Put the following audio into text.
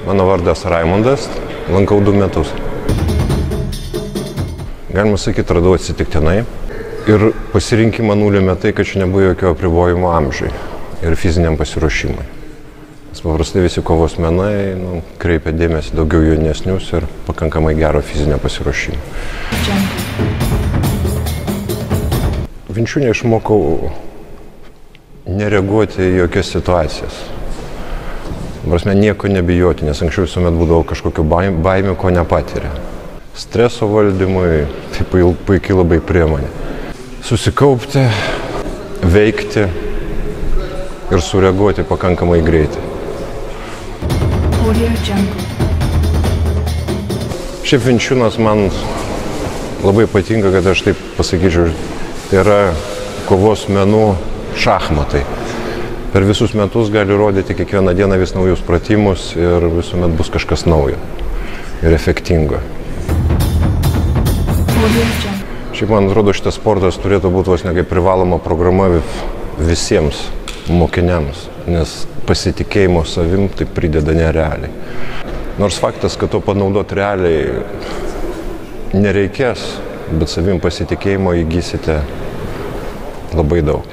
Mano vardas Raimundas, lankau 2 metus. Galima sakyti, radau atsitiktinai. Ir pasirinkimą nulėmė tai, kad čia nebuvo jokio apribojimo amžiui ir fiziniam pasiruošimui. Nes paprastai visi kovos menai kreipia dėmesį daugiau jaunesnius ir pakankamai gero fizinio pasiruošimo. Vinčiūne išmokau nereaguoti į jokias situacijas. Prasme, nieko nebijoti, nes anksčiau visuomet būdavo kažkokių baimių, ko nepatiria. Streso valdymui tai puikiai labai priemonė. Susikaupti, veikti ir sureaguoti pakankamai greitai. Šiaip Vinčiūnas man labai patinka, kad aš taip pasakyčiau, tai yra kovos menų šachmatai. Per visus metus gali rodyti kiekvieną dieną vis naujus pratimus ir visuomet bus kažkas naujo ir efektingo. Šiaip man atrodo, šitas sportas turėtų būti vos ne kaip privaloma programa visiems mokiniams, nes pasitikėjimo savim tai prideda nerealiai. Nors faktas, kad to panaudoti realiai nereikės, bet savim pasitikėjimo įgysite labai daug.